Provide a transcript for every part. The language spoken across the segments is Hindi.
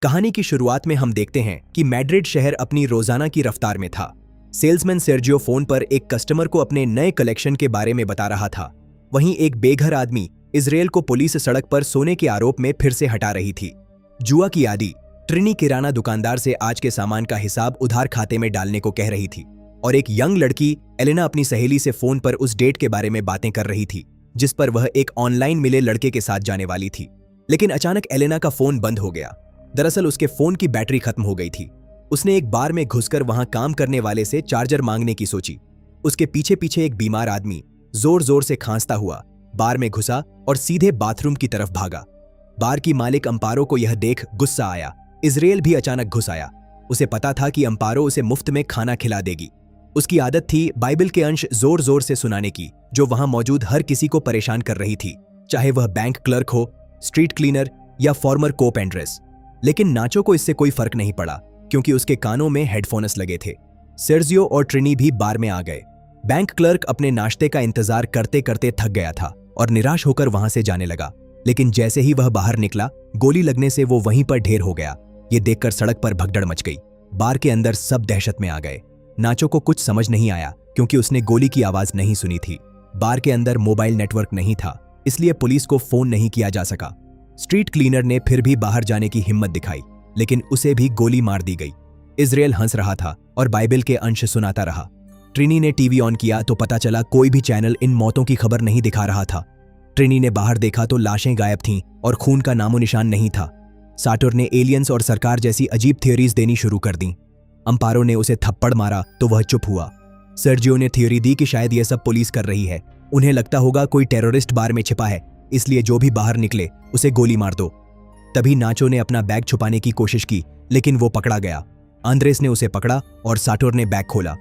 कहानी की शुरुआत में हम देखते हैं कि मैड्रिड शहर अपनी रोजाना की रफ्तार में था। सेल्समैन सेर्जियो फोन पर एक कस्टमर को अपने नए कलेक्शन के बारे में बता रहा था। वहीं एक बेघर आदमी इजराइल को पुलिस सड़क पर सोने के आरोप में फिर से हटा रही थी। जुआ की आदी ट्रिनी किराना दुकानदार से आज के सामान का हिसाब उधार खाते में डालने को कह रही थी, और एक यंग लड़की एलेना अपनी सहेली से फोन पर उस डेट के बारे में बातें कर रही थी जिस पर वह एक ऑनलाइन मिले लड़के के साथ जाने वाली थी। लेकिन अचानक एलेना का फोन बंद हो गया। दरअसल उसके फोन की बैटरी खत्म हो गई थी। उसने एक बार में घुसकर वहां काम करने वाले से चार्जर मांगने की सोची। उसके पीछे पीछे एक बीमार आदमी जोर जोर से खांसता हुआ बार में घुसा और सीधे बाथरूम की तरफ भागा। बार की मालिक अंपारो को यह देख गुस्सा आया। इजराइल भी अचानक घुस आया। उसे पता था कि अंपारो उसे मुफ्त में खाना खिला देगी। उसकी आदत थी बाइबल के अंश जोर जोर से सुनाने की, जो वहां मौजूद हर किसी को परेशान कर रही थी, चाहे वह बैंक क्लर्क हो, स्ट्रीट क्लीनर या फॉर्मर कोप एंड्रेस। लेकिन नाचो को इससे कोई फर्क नहीं पड़ा, क्योंकि उसके कानों में हेडफोन्स लगे थे। सेर्जियो और ट्रिनी भी बार में आ गए। बैंक क्लर्क अपने नाश्ते का इंतजार करते करते थक गया था और निराश होकर वहां से जाने लगा। लेकिन जैसे ही वह बाहर निकला, गोली लगने से वो वहीं पर ढेर हो गया। ये देखकर सड़क पर भगदड़ मच गई। बार के अंदर सब दहशत में आ गए। नाचो को कुछ समझ नहीं आया, क्योंकि उसने गोली की आवाज नहीं सुनी थी। बार के अंदर मोबाइल नेटवर्क नहीं था, इसलिए पुलिस को फोन नहीं किया जा सका। स्ट्रीट क्लीनर ने फिर भी बाहर जाने की हिम्मत दिखाई, लेकिन उसे भी गोली मार दी गई। इजराइल हंस रहा था और बाइबल के अंश सुनाता रहा। ट्रिनी ने टीवी ऑन किया तो पता चला कोई भी चैनल इन मौतों की खबर नहीं दिखा रहा था। ट्रिनी ने बाहर देखा तो लाशें गायब थीं और खून का नामो निशान नहीं था। साटोर ने एलियंस और सरकार जैसी अजीब थियोरीज देनी शुरू कर दी। अंपारो ने उसे थप्पड़ मारा तो वह चुप हुआ। सर्जियो ने थियोरी दी कि शायद यह सब पुलिस कर रही है। उन्हें लगता होगा कोई टेररिस्ट बार में छिपा है, इसलिए जो भी बाहर निकले उसे गोली मार दो। तभी नाचो ने अपना बैग छुपाने की कोशिश की, लेकिन वो पकड़ा गया। आंद्रेस ने उसे पकड़ा और साटोर ने बैग खोला।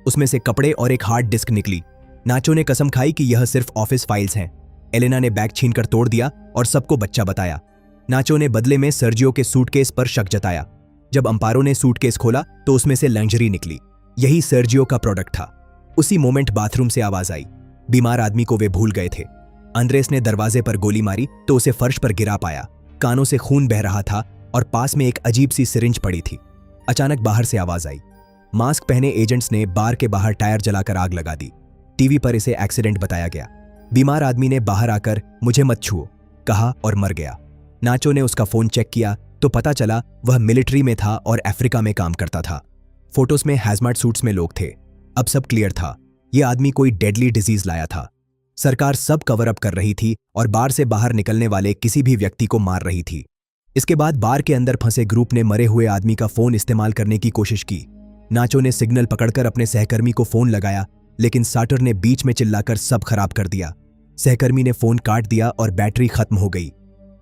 उसमें से कपड़े और एक हार्ड डिस्क निकली। नाचो ने कसम खाई कि यह सिर्फ ऑफिस फाइल्स हैं। एलेना ने बैग छीनकर तोड़ दिया और सबको बच्चा बताया। नाचो ने बदले में सर्जियो के सूटकेस पर शक जताया। जब अंपारो ने सूटकेस खोला तो उसमें से लंजरी निकली। यही सर्जियो का प्रोडक्ट था। उसी मोमेंट बाथरूम से आवाज आई। बीमार आदमी को वे भूल गए थे। आंद्रेस ने दरवाजे पर गोली मारी तो उसे फर्श पर गिरा पाया। कानों से खून बह रहा था और पास में एक अजीब सी सिरिंज पड़ी थी। अचानक बाहर से आवाज आई। मास्क पहने एजेंट्स ने बार के बाहर टायर जलाकर आग लगा दी। टीवी पर इसे एक्सीडेंट बताया गया। बीमार आदमी ने बाहर आकर मुझे मत छुओ कहा और मर गया। नाचो ने उसका फोन चेक किया तो पता चला वह मिलिट्री में था और अफ्रीका में काम करता था। फोटोज में हैजमाट सूट्स में लोग थे। अब सब क्लियर था। यह आदमी कोई डेडली डिजीज लाया था। सरकार सब कवर अप कर रही थी और बार से बाहर निकलने वाले किसी भी व्यक्ति को मार रही थी। इसके बाद बार के अंदर फंसे ग्रुप ने मरे हुए आदमी का फोन इस्तेमाल करने की कोशिश की। नाचो ने सिग्नल पकड़कर अपने सहकर्मी को फोन लगाया, लेकिन साटर ने बीच में चिल्लाकर सब खराब कर दिया। सहकर्मी ने फोन काट दिया और बैटरी खत्म हो गई।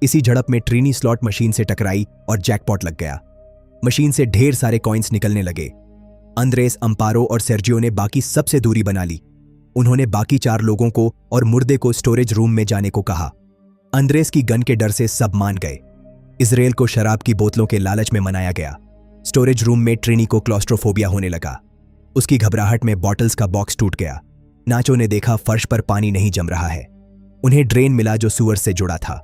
इसी झड़प में ट्रिनी स्लॉट मशीन से टकराई और जैकपॉट लग गया। मशीन से ढेर सारे कॉइन्स निकलने लगे। आंद्रेस, अंपारो और सेर्जियो ने बाकी सबसे दूरी बना ली। उन्होंने बाकी 4 लोगों को और मुर्दे को स्टोरेज रूम में जाने को कहा। आंद्रेस की गन के डर से सब मान गए। इजराइल को शराब की बोतलों के लालच में मनाया गया। स्टोरेज रूम में ट्रिनी को क्लॉस्ट्रोफोबिया होने लगा। उसकी घबराहट में बॉटल्स का बॉक्स टूट गया। नाचो ने देखा फर्श पर पानी नहीं जम रहा है। उन्हें ड्रेन मिला जो सुअर से जुड़ा था।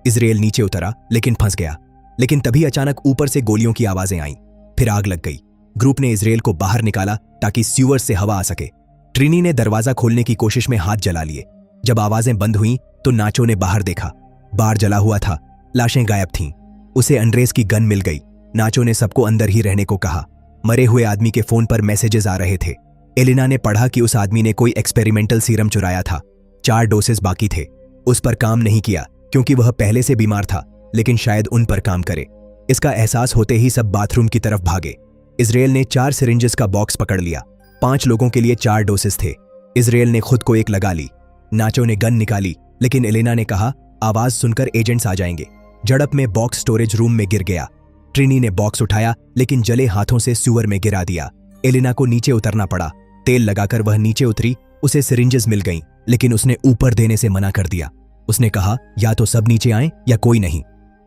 इजराइल नीचे उतरा लेकिन फंस गया। लेकिन तभी अचानक ऊपर से गोलियों की आवाजें आईं। फिर आग लग गई। ग्रुप ने इजराइल को बाहर निकाला ताकि सीवर से हवा आ सके। ट्रिनी ने दरवाजा खोलने की कोशिश में हाथ जला लिए। जब आवाजें बंद हुईं तो नाचो ने बाहर देखा। बार जला हुआ था, लाशें गायब थीं। उसे आंद्रेस की गन मिल गई। नाचो ने सबको अंदर ही रहने को कहा। मरे हुए आदमी के फोन पर मैसेजेस आ रहे थे। एलिना ने पढ़ा कि उस आदमी ने कोई एक्सपेरिमेंटल सीरम चुराया था। 4 डोसेस बाकी थे। उस पर काम नहीं किया क्योंकि वह पहले से बीमार था, लेकिन शायद उन पर काम करे। इसका एहसास होते ही सब बाथरूम की तरफ भागे। इजराइल ने 4 सिरिंजेस का बॉक्स पकड़ लिया। 5 लोगों के लिए 4 डोसेस थे। इजराइल ने खुद को एक लगा ली। नाचो ने गन निकाली, लेकिन एलेना ने कहा आवाज सुनकर एजेंट्स आ जाएंगे। झड़प में बॉक्स स्टोरेज रूम में गिर गया। ट्रिनी ने बॉक्स उठाया, लेकिन जले हाथों से सुअर में गिरा दिया। एलेना को नीचे उतरना पड़ा। तेल लगाकर वह नीचे उतरी। उसे सिरिंजेस मिल गईं, लेकिन उसने ऊपर देने से मना कर दिया। उसने कहा या तो सब नीचे आएं या कोई नहीं।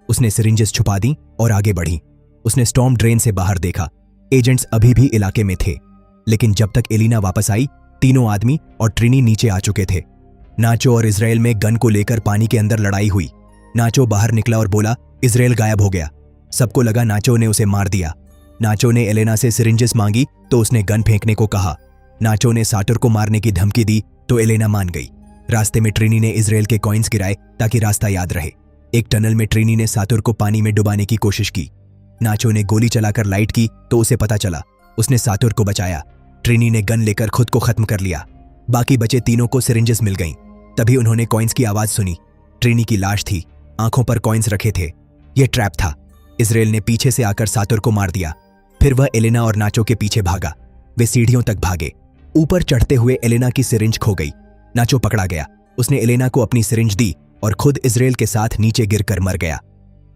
उसने सिरिंजेस छुपा दी और आगे बढ़ी। उसने स्टॉर्म ड्रेन से बाहर देखा। एजेंट्स अभी भी इलाके में थे, लेकिन जब तक एलिना वापस आई, तीनों आदमी और ट्रिनी नीचे आ चुके थे। नाचो और इजराइल में गन को लेकर पानी के अंदर लड़ाई हुई। नाचो बाहर निकला और बोला इजराइल गायब हो गया। सबको लगा नाचो ने उसे मार दिया। नाचो ने एलेना से सिरिंजेस मांगी तो उसने गन फेंकने को कहा। नाचो ने साटोर को मारने की धमकी दी तो एलेना मान गई। रास्ते में ट्रिनी ने इजराइल के कॉइन्स गिराए ताकि रास्ता याद रहे। एक टनल में ट्रिनी ने साटोर को पानी में डुबाने की कोशिश की। नाचो ने गोली चलाकर लाइट की तो उसे पता चला। उसने साटोर को बचाया। ट्रिनी ने गन लेकर खुद को खत्म कर लिया। बाकी बचे तीनों को सिरिंजेस मिल गईं। तभी उन्होंने कॉइन्स की आवाज सुनी। ट्रिनी की लाश थी, आंखों पर कॉइन्स रखे थे। यह ट्रैप था। इजराइल ने पीछे से आकर साटोर को मार दिया। फिर वह एलेना और नाचो के पीछे भागा। वे सीढ़ियों तक भागे। ऊपर चढ़ते हुए एलेना की सिरिंज खो गई। नाचो पकड़ा गया। उसने एलेना को अपनी सिरिंज दी और खुद इजराइल के साथ नीचे गिरकर मर गया।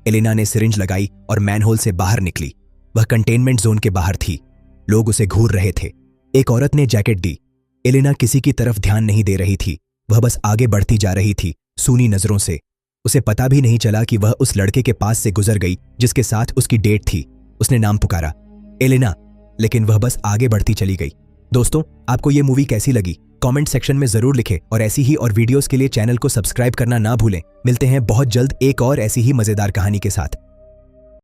एलेना ने सिरिंज लगाई और मैनहोल से बाहर निकली। वह कंटेनमेंट जोन के बाहर थी। लोग उसे घूर रहे थे। एक औरत ने जैकेट दी। एलेना किसी की तरफ ध्यान नहीं दे रही थी। वह बस आगे बढ़ती जा रही थी, सूनी नजरों से। उसे पता भी नहीं चला कि वह उस लड़के के पास से गुजर गई जिसके साथ उसकी डेट थी। उसने नाम पुकारा, एलेना, लेकिन वह बस आगे बढ़ती चली गई। दोस्तों, आपको ये मूवी कैसी लगी? कमेंट सेक्शन में जरूर लिखें और ऐसी ही और वीडियोस के लिए चैनल को सब्सक्राइब करना ना भूलें। मिलते हैं बहुत जल्द एक और ऐसी ही मजेदार कहानी के साथ।